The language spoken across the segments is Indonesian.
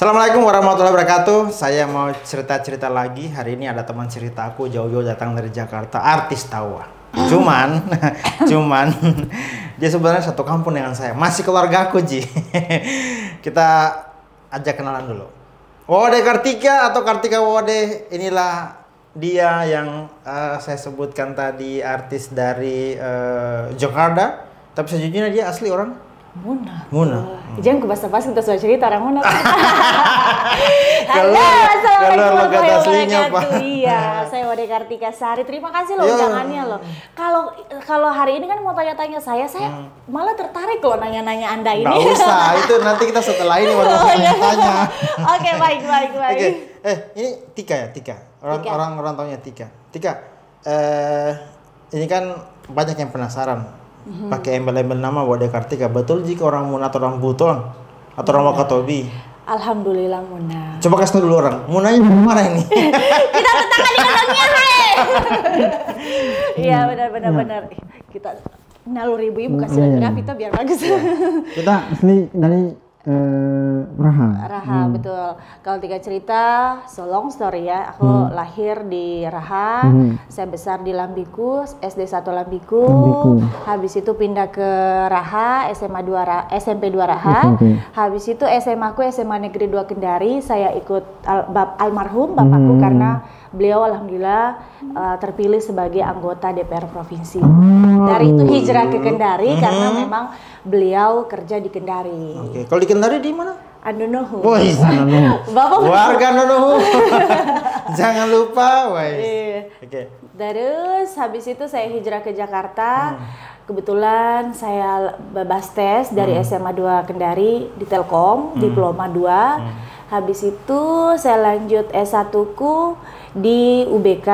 Assalamualaikum warahmatullahi wabarakatuh. Saya mau cerita-cerita lagi. Hari ini ada teman cerita aku jauh-jauh datang dari Jakarta, artis Tawa. Cuman dia sebenarnya satu kampung dengan saya. Masih keluarga aku, Ji. Kita ajak kenalan dulu. Wode Kartika atau Kartika Wode, inilah dia yang saya sebutkan tadi, artis dari Jakarta. Tapi sejujurnya dia asli orang Muna. Jangan kebasa-basi kita sudah cerita orang Muna. Kalau logat aslinya Pak. Iya, saya Wode Kartika Sari. Terima kasih loh undangannya loh. Kalau hari ini kan mau tanya-tanya saya malah tertarik loh nanya-nanya Anda ini. Nggak usah, itu nanti kita setelah ini baru tanya. Oke, baik. Oke. Ini Tika ya, Tika. Orang taunya Tika. Tika, ini kan banyak yang penasaran. Pakai embel-embel nama Wode Kartika, betul jika orang Muna atau orang Buton atau orang Wakatobi? Alhamdulillah Muna. Coba kasih tau dulu orang, Munanya dari mana ini? Kita tetangga di katanya, hai. Iya benar. Kita naluri ibu-ibu kasih silaturahmi kita biar bagus. Kita asli dari Raha. Betul. Kalau Tika cerita, so long story ya. Aku lahir di Raha, saya besar di Lambiku, SD 1 Lambiku. Habis itu pindah ke Raha, SMP 2 Raha. Habis itu SMA aku SMA Negeri 2 Kendari. Saya ikut almarhum bapakku karena beliau alhamdulillah terpilih sebagai anggota DPR provinsi. Dari itu hijrah ke Kendari karena memang beliau kerja di Kendari. Oke, kalau di Kendari di mana? Andonohu. Woi, Bapak warga Andonohu. Jangan lupa, woi. Oke. Terus habis itu saya hijrah ke Jakarta. Kebetulan saya bebas tes dari SMA 2 Kendari di Telkom, diploma 2. Habis itu saya lanjut S1-ku di UBK,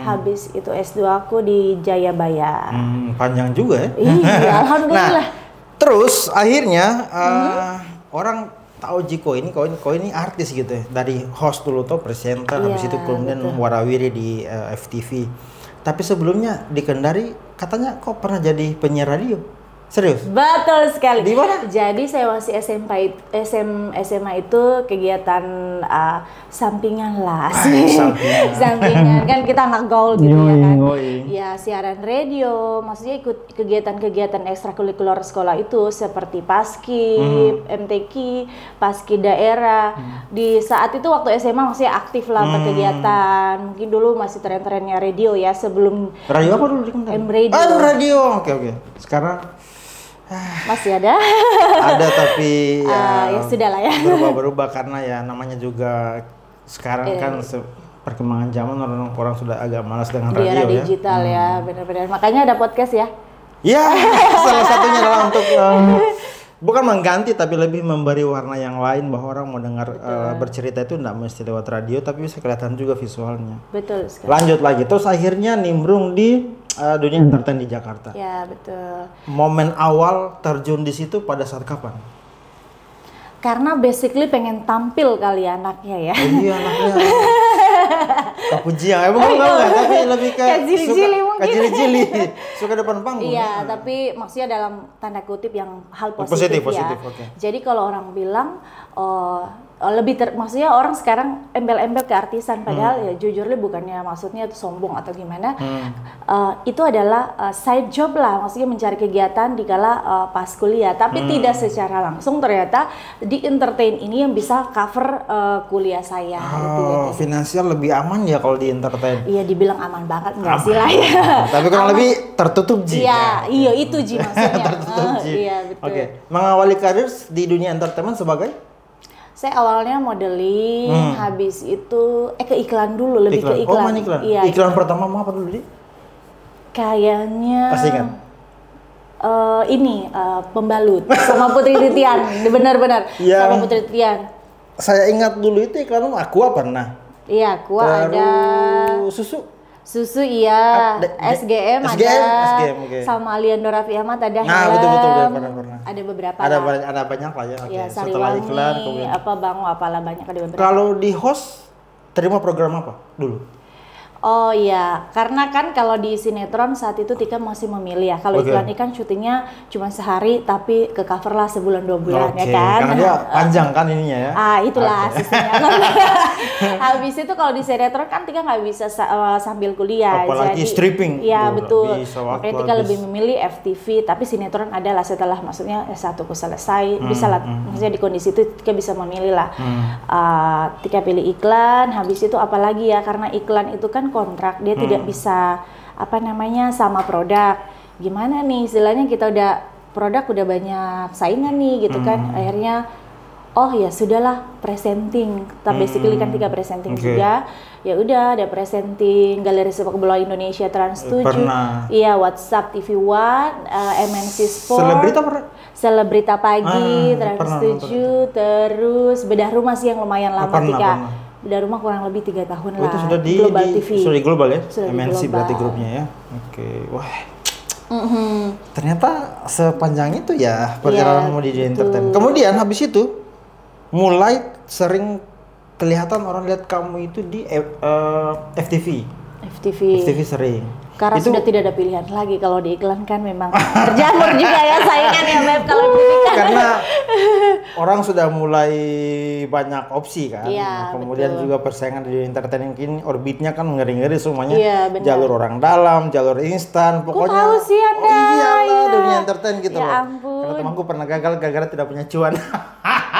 habis itu S2 aku di Jayabaya. Panjang juga ya? Iya, alhamdulillah. Nah, terus akhirnya orang tahu Jiko ini artis gitu ya. Dari host dulu tuh presenter, habis itu kemudian warawiri di FTV. Tapi sebelumnya di Kendari katanya kok pernah jadi penyiar radio? Serius? Betul sekali. Di mana? Jadi saya masih SMA itu kegiatan sampingan lah. Sampingan. Kan kita anak gaul gitu ya kan. Ya siaran radio, maksudnya ikut kegiatan-kegiatan ekstrakurikuler sekolah itu seperti Paskib, MTQ, Paski daerah. Di saat itu waktu SMA masih aktif lah berkegiatan. Mungkin dulu masih tren-trennya radio ya sebelum. Radio apa dulu di Kendari? M-Radio. Radio. Oke. Sekarang masih ada? Ada tapi ya sudah lah ya. Berubah karena ya namanya juga sekarang kan perkembangan zaman orang sudah agak malas dengan radio ya. Di era digital ya, benar-benar. Makanya ada podcast ya. Ya, salah satunya adalah untuk bukan mengganti tapi lebih memberi warna yang lain bahwa orang mau dengar bercerita itu tidak mesti lewat radio tapi bisa kelihatan juga visualnya. Betul sekali. Lanjut lagi, terus akhirnya nimbrung di dunia entertain di Jakarta. Ya, betul. Momen awal terjun di situ pada saat kapan? Karena basically pengen tampil kali ya anaknya ya. Iya anaknya. Kapujian, bukan tapi lebih kayak kajili mungkin. Kajili, suka depan panggung. Iya, tapi maksudnya dalam tanda kutip yang hal positif ya. Okay. Jadi kalau orang bilang maksudnya orang sekarang embel-embel ke artisan padahal ya jujurnya bukannya maksudnya itu sombong atau gimana. Itu adalah side job lah, maksudnya mencari kegiatan dikala pas kuliah, tapi tidak secara langsung ternyata di entertain ini yang bisa cover kuliah saya. Finansial lebih aman ya kalau di entertain. Iya, dibilang aman banget enggak sih lah ya. Tapi kurang lebih tertutup Ji. Iya, itu Ji maksudnya. Tertutup Ji. Iya, betul. Oke. Mengawali karir di dunia entertainment sebagai? Saya awalnya modeling, habis itu ke iklan dulu, lebih ke iklan. Iklan. Iya, iklan pertama mau apa dulu, Di? Kayaknya pasti kan? Pembalut sama Putri Titian, benar-benar sama Putri Titian. Saya ingat dulu itu iklan Aqua pernah. Iya, Aqua ada. Susu iya, SGM ada, okay. Sama Aliando Raffi Ahmad ada. Nah, betul pernah. Ada beberapa. Ada banyak lah ya. Ya, setelah iklan kemudian banyak ada beberapa. Kalau di host terima program apa dulu? Oh iya, karena kan kalau di sinetron saat itu Tika masih memilih ya. Kalau iklan ikan syutingnya cuma sehari, tapi ke cover lah sebulan 2 bulan ya kan. Karena dia panjang kan ininya ya. Itulah sistemnya. Habis itu kalau di sinetron kan Tika nggak bisa sambil kuliah. Apalagi stripping. Iya betul. Makanya Tika lebih memilih FTV, tapi sinetron adalah setelah maksudnya S1ku selesai, bisa lah. Maksudnya di kondisi itu Tika bisa memilih lah. Tika pilih iklan, habis itu apalagi ya, karena iklan itu kan kontrak, dia tidak bisa sama produk. Gimana nih istilahnya, kita produk udah banyak saingan nih gitu kan. Akhirnya oh ya sudahlah, presenting. Basically kan Tika presenting juga. Ya udah, ada presenting Galeri Sepak Bola Indonesia Trans 7. Iya, WhatsApp TV One, MNC Sport. Selebrita Pagi, Trans 7, terus Bedah Rumah sih yang lumayan lama Tika. Bedah Rumah kurang lebih 3 tahun lah. Itu sudah di Global TV. Sudah di global ya? Sudah MNC di berarti grupnya ya. Wah. Ternyata sepanjang itu ya perjalananmu di entertain. Kemudian habis itu mulai sering kelihatan orang lihat kamu itu di FTV. FTV sering. Karena itu sudah tidak ada pilihan lagi, kalau di iklan kan memang berjamur juga ya saingan ya Beb kalau di iklan. Karena orang sudah mulai banyak opsi kan. Kemudian juga persaingan di entertain ini orbitnya kan ngeri-ngeri semuanya. Jalur orang dalam, jalur instan, pokoknya. Tahu sih Anda. Dunia entertain gitu loh. Ampun. Karena temanku pernah gagal gara-gara tidak punya cuan.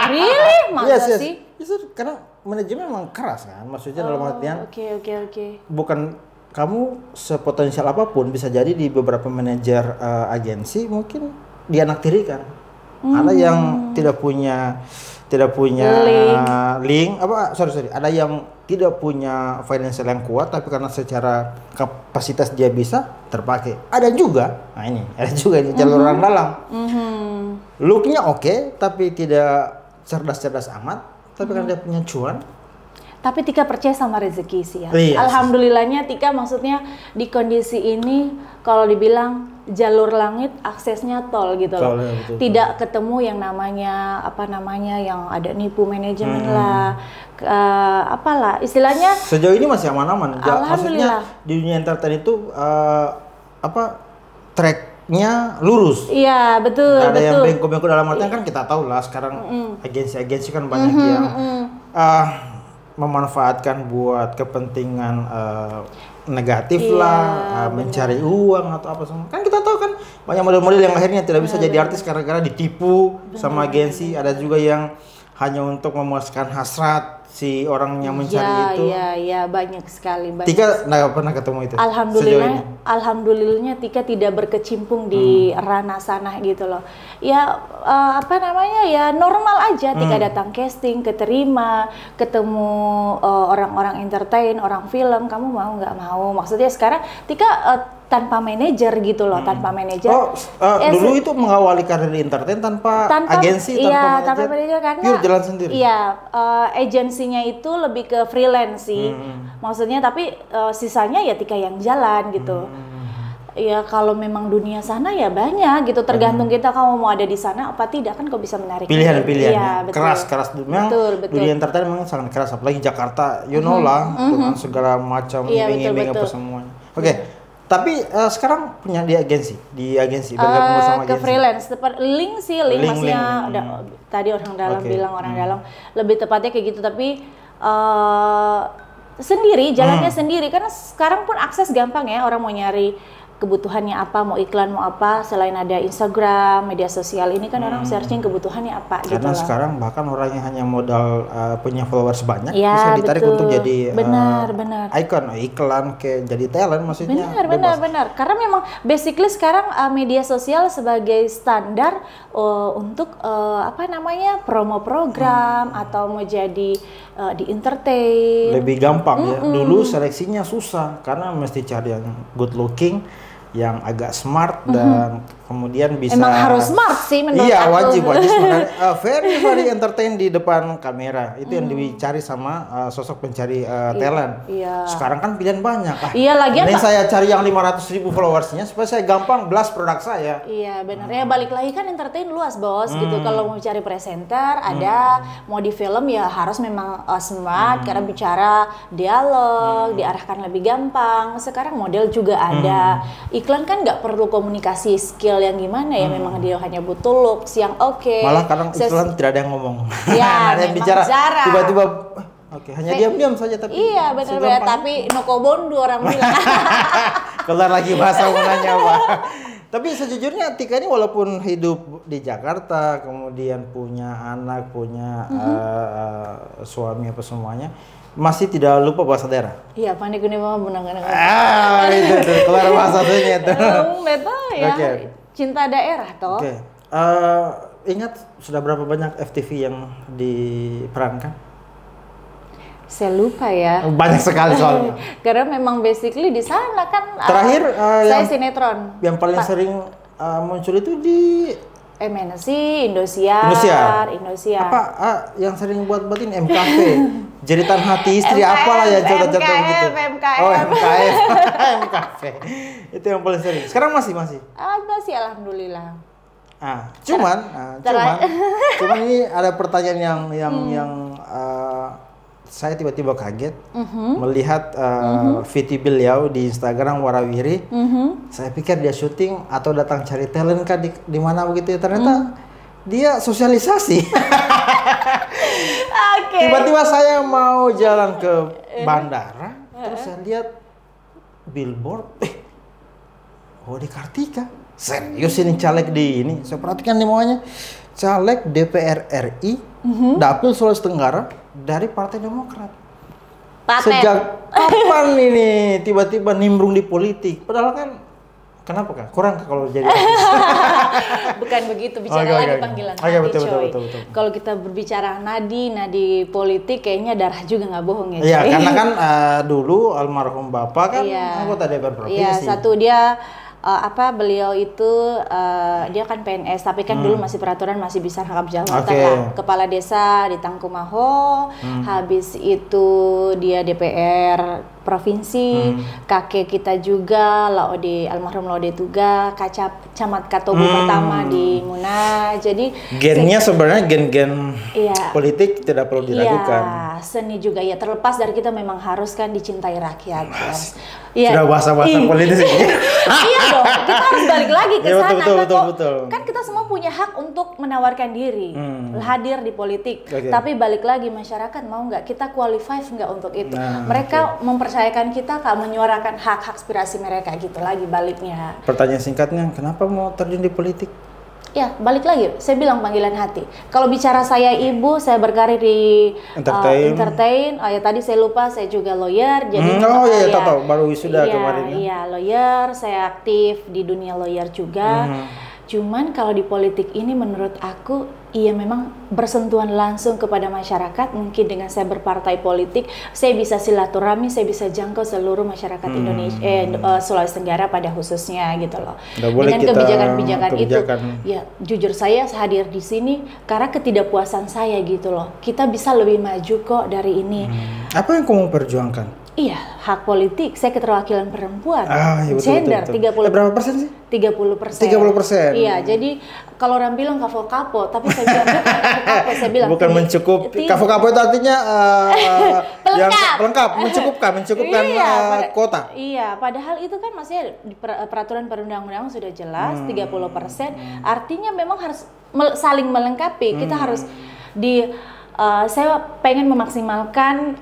Really? Masa sih? Karena manajemen memang keras kan, maksudnya dalam artian. Oke. Bukan kamu sepotensial apapun, bisa jadi di beberapa manajer agensi mungkin dianaktirikan. Ada yang tidak punya link. Ada yang tidak punya financial yang kuat, tapi karena secara kapasitas dia bisa terpakai. Ada juga jalur orang dalam. Looknya oke, tapi tidak cerdas-cerdas amat, tapi karena dia punya cuan. Tapi Tika percaya sama rezeki sih ya. Iya, Alhamdulillahnya Tika maksudnya di kondisi ini kalau dibilang jalur langit aksesnya tol gitu loh. Ya, betul. Tidak ketemu yang namanya yang ada nipu manajemen lah. Apalah istilahnya. Sejauh ini masih aman-aman. Alhamdulillah. Maksudnya di dunia entertain itu tracknya lurus. Iya betul. Ada yang bengkok-bengkok dalam artian kan kita tahu lah sekarang agensi-agensi kan banyak yang memanfaatkan buat kepentingan negatif mencari uang atau apa semua. Kan kita tahu kan banyak model-model yang akhirnya tidak bisa jadi artis gara-gara ditipu sama agensi. Ada juga yang hanya untuk memuaskan hasrat si orang yang mencari itu. Iya, banyak sekali. Tika nggak pernah ketemu itu. Alhamdulillahnya Tika tidak berkecimpung di ranah sana gitu loh. Ya ya normal aja. Tika datang casting, keterima, ketemu orang-orang entertain, orang film. Kamu mau nggak mau? Maksudnya sekarang Tika tanpa manajer gitu loh, tanpa manajer. Dulu itu mengawali karir di entertain tanpa agensi, tanpa manajer karena pure jalan sendiri. Iya, agensinya itu lebih ke freelance sih. Maksudnya tapi sisanya ya Tika yang jalan gitu. Ya kalau memang dunia sana ya banyak gitu, tergantung kita kamu mau ada di sana apa tidak, kan kau bisa menarik pilihan-pilihan. Keras memang. Betul. Dunia entertain memang sangat keras, apalagi Jakarta, lah dengan segala macam iming-iming apa semuanya. Oke. Tapi sekarang punya di agensi bergabung bersama agensi. Ke freelance, link maksudnya tadi orang dalam bilang orang dalam, lebih tepatnya kayak gitu, tapi sendiri jalannya sendiri, karena sekarang pun akses gampang ya, orang mau nyari kebutuhannya apa, mau iklan mau apa, selain ada Instagram, media sosial ini kan orang searching kebutuhannya apa gitu. Karena sekarang bahkan orang yang hanya modal punya followers banyak bisa ditarik untuk jadi benar. icon, iklan, kayak jadi talent maksudnya. Benar. Karena memang basically sekarang media sosial sebagai standar untuk promo program atau mau jadi di entertain. Lebih gampang ya. Dulu seleksinya susah karena mesti cari yang good looking, yang agak smart dan kemudian bisa Emang harus smart sih menurut iya, aku. wajib sebenarnya. Very entertain di depan kamera. Itu yang dicari sama sosok pencari talent. Iya. Sekarang kan pilihan banyak. Iya, lagian ini saya cari yang 500.000 followersnya supaya saya gampang blast produk saya. Iya benar ya, balik lagi kan entertain luas bos gitu. Kalau mau cari presenter ada, mau di film ya harus memang smart karena bicara dialog, diarahkan lebih gampang. Sekarang model juga ada. Iklan kan nggak perlu komunikasi skill yang gimana ya, memang dia hanya butuh looks yang oke. Malah kadang iklan tidak ada yang ngomong. Ya, ada yang memang bicara jarang. tiba-tiba oke, hanya diam-diam saja tapi Iya benar-benar, tapi nokobondu orang bilang. keluar lagi bahasa gunanya Pak. Tapi sejujurnya Tika ini walaupun hidup di Jakarta, kemudian punya anak, punya suami apa semuanya, masih tidak lupa bahasa daerah. Iya, panik ini mah benang-benang. Itu tuh, keluar bahasa satunya itu. Betul ya. Oke. Cinta daerah toh. Oke. Ingat sudah berapa banyak FTV yang diperankan? Saya lupa ya. Banyak sekali soalnya. Karena memang basically di sana kan. Terakhir saya yang sinetron. Yang paling sering muncul itu di MNC, Indosiar. Apa yang sering buat ini MKV, jeritan hati istri apalah ya cerita-cerita gitu. MKF. Oh MKF, MKV. Itu yang paling sering. Sekarang masih. Masih alhamdulillah. Cuman ini ada pertanyaan yang saya tiba-tiba kaget melihat VT beliau di Instagram Warawiri. Saya pikir dia syuting atau datang cari talent kan di mana begitu ya, ternyata dia sosialisasi. Tiba-tiba saya mau jalan ke bandara, terus saya lihat billboard, di Kartika. Serius ini caleg di ini. Saya perhatikan di bawahnya, caleg DPR RI, Dapil Sulawesi Tenggara dari Partai Demokrat. Sejak kapan ini tiba-tiba nimbrung di politik? Padahal kan kenapa kan? Kurang kalau jadi Bukan begitu, bicara lagi panggilan nadi, betul. Kalau kita berbicara nadi politik kayaknya darah juga nggak bohong ya. Iya, karena kan dulu almarhum Bapak kan anggota DPR provinsi. Iya, satu dia beliau itu dia kan PNS tapi kan dulu masih peraturan masih bisa rangkap jabatan lah. Kepala desa di Tangkumaho, habis itu dia DPR provinsi, kakek kita juga almarhum Laude Tuga, camat Katobu pertama di Muna. Jadi gennya sebenarnya gen politik tidak perlu dilakukan. Iya, seni juga ya, terlepas dari kita memang harus kan dicintai rakyat. Sudah bahasa-bahasa politis ini. Iya dong, kita harus balik lagi ke sana. Betul. Kan kita semua punya hak untuk menawarkan diri, hadir di politik. Tapi balik lagi, masyarakat mau nggak kita qualify nggak untuk itu? Mereka mempercayakan kita menyuarakan hak aspirasi mereka gitu lagi baliknya. Pertanyaan singkatnya, kenapa mau terjun di politik? Ya, balik lagi, saya bilang panggilan hati. Kalau bicara saya ibu, saya berkarir di entertain. Oh ya, tadi saya lupa, saya juga lawyer. Jadi tahu, baru wisuda kemarin. Iya, lawyer, saya aktif di dunia lawyer juga. Cuman kalau di politik ini menurut aku, iya memang bersentuhan langsung kepada masyarakat. Mungkin dengan saya berpartai politik, saya bisa silaturahmi, saya bisa jangkau seluruh masyarakat Indonesia, Sulawesi Tenggara pada khususnya gitu loh. Dengan kebijakan-kebijakan itu, ya jujur saya hadir di sini karena ketidakpuasan saya gitu loh. Kita bisa lebih maju kok dari ini. Apa yang kamu perjuangkan? Iya, hak politik, saya keterwakilan perempuan, gender, 30%. Berapa persen sih? 30%. 30%. Iya, jadi kalau orang bilang kapo-kapo, tapi saya bilang bukan kapo-kapo, saya bilang bukan mencukup. Kapo-kapo itu artinya pelengkap, mencukupkan kuota. Iya, padahal itu kan masih di peraturan perundang-undangan sudah jelas 30%. Artinya memang harus saling melengkapi. Kita harus saya pengen memaksimalkan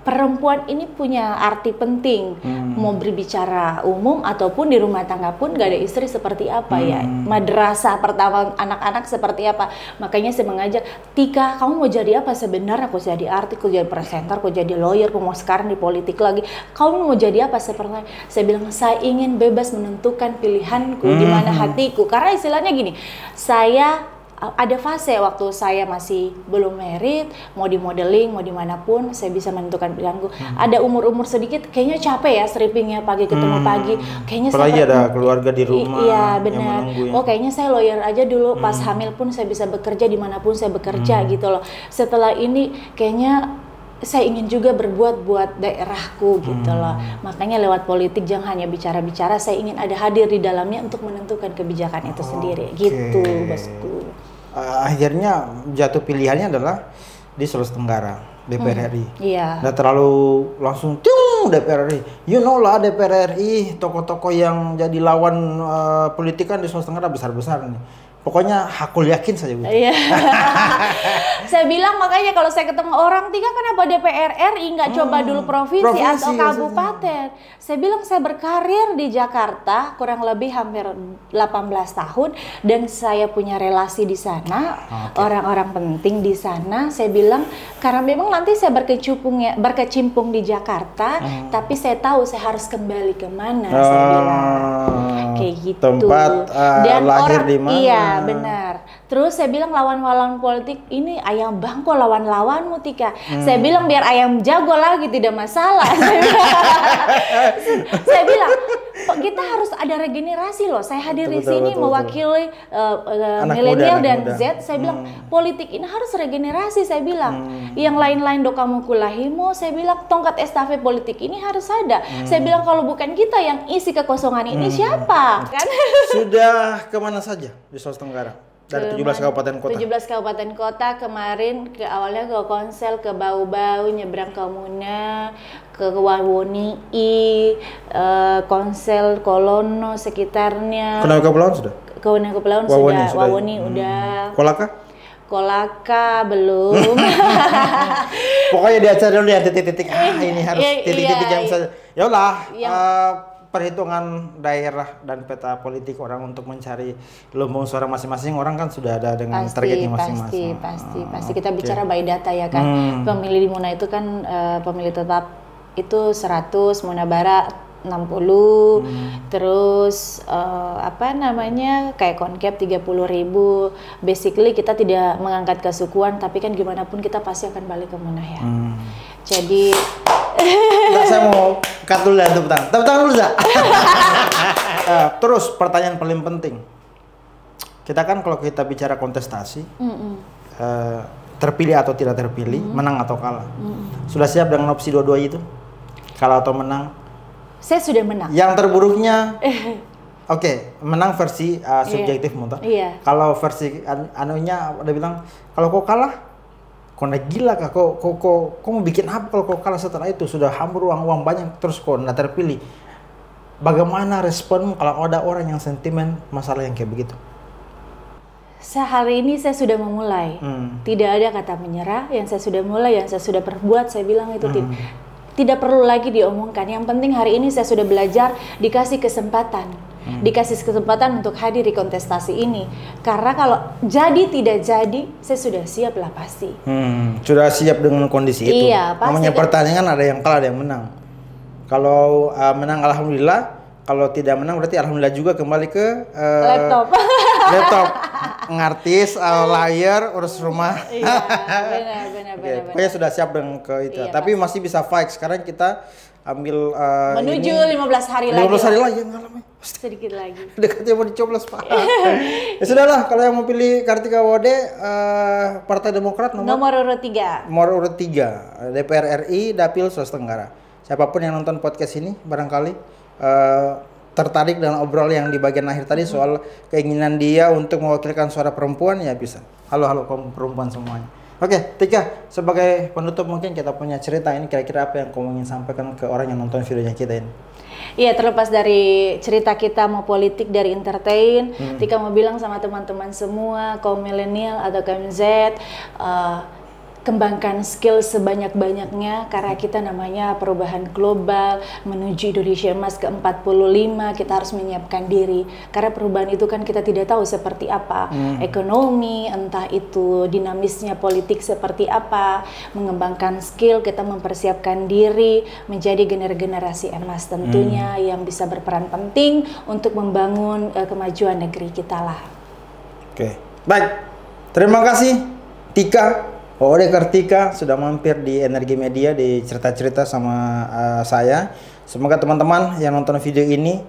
perempuan ini punya arti penting. Mau berbicara umum ataupun di rumah tangga pun gak ada istri seperti apa ya. Madrasah pertama anak-anak seperti apa. Makanya saya mengajak, Tika, kamu mau jadi apa sebenarnya? Aku jadi artis, aku jadi presenter, aku jadi lawyer, aku mau sekarang di politik lagi. Kamu mau jadi apa sebenarnya? Saya bilang, saya ingin bebas menentukan pilihanku di mana hatiku. Karena istilahnya gini, saya ada fase waktu saya masih belum married, mau di modeling, mau dimanapun, saya bisa menentukan pilihanku. Ada umur-umur sedikit, kayaknya capek ya strippingnya pagi ketemu pagi. Kayaknya apalagi ada keluarga di rumah. Iya yang benar. menunggu ya. Oh kayaknya saya lawyer aja dulu. Pas hamil pun saya bisa bekerja dimanapun saya bekerja gitu loh. Setelah ini kayaknya saya ingin juga berbuat buat daerahku gitu loh. Makanya lewat politik jangan hanya bicara-bicara, saya ingin ada hadir di dalamnya untuk menentukan kebijakan itu sendiri. Gitu, bosku. Akhirnya jatuh pilihannya adalah di Sulawesi Tenggara, DPR RI. Iya. Nggak terlalu langsung tiung DPR RI. You know lah DPR RI, tokoh-tokoh yang jadi lawan politik kan di Sulawesi Tenggara besar-besar nih. Pokoknya hakul yakin saja gitu. Iya. Saya bilang makanya kalau saya ketemu orang, Tika kenapa DPR RI nggak coba dulu provinsi atau kabupaten? Saya bilang saya berkarir di Jakarta kurang lebih hampir 18 tahun dan saya punya relasi di sana, orang-orang penting di sana. Saya bilang karena memang nanti saya berkecimpung di Jakarta, tapi saya tahu saya harus kembali kemana. Saya bilang kayak gitu. Tempat dan lahir orang, di mana? Iya benar. Terus saya bilang lawan-lawan politik ini ayam bangko lawan-lawanmu Tika. Saya bilang biar ayam jago lagi tidak masalah. Saya bilang kita harus ada regenerasi loh. Saya hadir di sini mewakili milenial dan Z. Saya bilang politik ini harus regenerasi. Saya bilang yang lain-lain do kamu kulahimo. Saya bilang tongkat estafet politik ini harus ada. Saya bilang kalau bukan kita yang isi kekosongan ini siapa? Kan? Sudah kemana saja di Sulawesi Tenggara? Dari 17 kabupaten kota? 17 kabupaten kota kemarin awalnya ke Konsel, ke Bau-Bau, nyebrang ke Muna, ke Wawoni, Konsel, Kolono, sekitarnya. Kenal Kepulauan sudah? Kenal Kepulauan sudah, Wawoni udah. Kolaka? Kolaka belum. Pokoknya diajar dulu ya titik-titik. Ini harus titik-titik yang bisa. Yaudah. Perhitungan daerah dan peta politik orang untuk mencari lumbung suara masing-masing orang kan sudah ada dengan targetnya masing-masing. Pasti kita bicara by data ya kan. Pemilih di Muna itu kan pemilih tetap itu 100, Muna Barat 60, terus apa namanya kayak Konkep 30.000. Basically kita tidak mengangkat kesukuan, tapi kan gimana pun kita pasti akan balik ke Muna ya. Jadi saya mau cut dulu dan tepuk tangan. Tepuk tangan dulu, Za. Terus pertanyaan paling penting. Kita kan kalau kita bicara kontestasi, terpilih atau tidak terpilih, menang atau kalah. Sudah siap dengan opsi dua-dua itu? Kalah atau menang? Saya sudah menang. Yang terburuknya, menang versi subjektif muntah. Iya. Kalau versi anunya udah bilang, kalau kau kalah, kau naik gila kah? Kau mau bikin apa kalau kau kalah setelah itu? Sudah hambur uang banyak, terus kau nggak terpilih. Bagaimana responmu kalau ada orang yang sentimen masalah yang kayak begitu? Hari ini saya sudah memulai. Tidak ada kata menyerah. Yang saya sudah mulai, yang saya sudah perbuat, saya bilang itu tidak perlu lagi diomongkan. Yang penting hari ini saya sudah belajar, dikasih kesempatan. Dikasih kesempatan untuk hadir di kontestasi ini. Karena kalau jadi tidak jadi, saya sudah siap lah pasti. Sudah siap dengan kondisi itu. Iya, pasti. Namanya pertandingan ada yang kalah, ada yang menang. Kalau menang alhamdulillah, kalau tidak menang berarti alhamdulillah juga kembali ke laptop. Laptop, ngartis, layar, urus rumah. Iya, benar. Pokoknya sudah siap dengan ke itu. Iya, tapi masih bisa fight. Sekarang kita ambil menuju ini, 15 hari lagi. 15 hari lagi yang ngalamin. Sedikit lagi. Dekatnya mau dicoblos Pak. Ya sudahlah, kalau yang mau pilih Kartika Wode, Partai Demokrat nomor urut 3. Nomor urut 3, DPR RI, Dapil Sulawesi Tenggara. Siapapun yang nonton podcast ini barangkali tertarik dengan obrol yang di bagian akhir tadi soal keinginan dia untuk mewakilkan suara perempuan, ya bisa. Halo kaum perempuan semuanya. Oke, Tika, sebagai penutup mungkin kita punya cerita ini, kira-kira apa yang kamu ingin sampaikan ke orang yang nonton videonya kita ini? Iya, terlepas dari cerita kita mau politik, dari entertain, Tika mau bilang sama teman-teman semua, kaum milenial atau kaum Z, kembangkan skill sebanyak-banyaknya karena kita namanya perubahan global menuju Indonesia Emas ke-45. Kita harus menyiapkan diri karena perubahan itu kan kita tidak tahu seperti apa ekonomi, entah itu dinamisnya politik seperti apa. Mengembangkan skill, kita mempersiapkan diri menjadi generasi emas tentunya yang bisa berperan penting untuk membangun kemajuan negeri kita lah. Oke, baik. Terima kasih Tika, Ode Kartika sudah mampir di Energi Media di cerita-cerita sama saya. Semoga teman-teman yang nonton video ini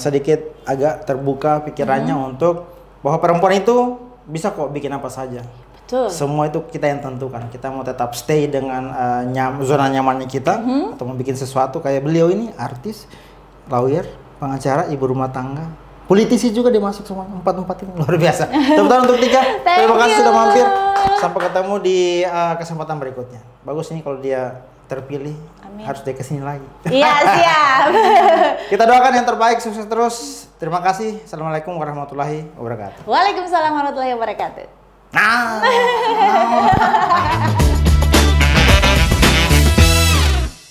sedikit agak terbuka pikirannya untuk bahwa perempuan itu bisa kok bikin apa saja. Betul. Semua itu kita yang tentukan. Kita mau tetap stay dengan zona nyamannya kita atau mau bikin sesuatu kayak beliau ini artis, lawyer, pengacara, ibu rumah tangga, politisi juga dia masuk semua empat ini luar biasa. Tepuk tangan untuk Tika. Terima kasih sudah mampir. Sampai ketemu di kesempatan berikutnya. Bagus nih kalau dia terpilih. Amin. Harus dia kesini lagi. Iya siap. Kita doakan yang terbaik, sukses terus. Terima kasih. Assalamualaikum warahmatullahi wabarakatuh. Waalaikumsalam warahmatullahi wabarakatuh. Nah.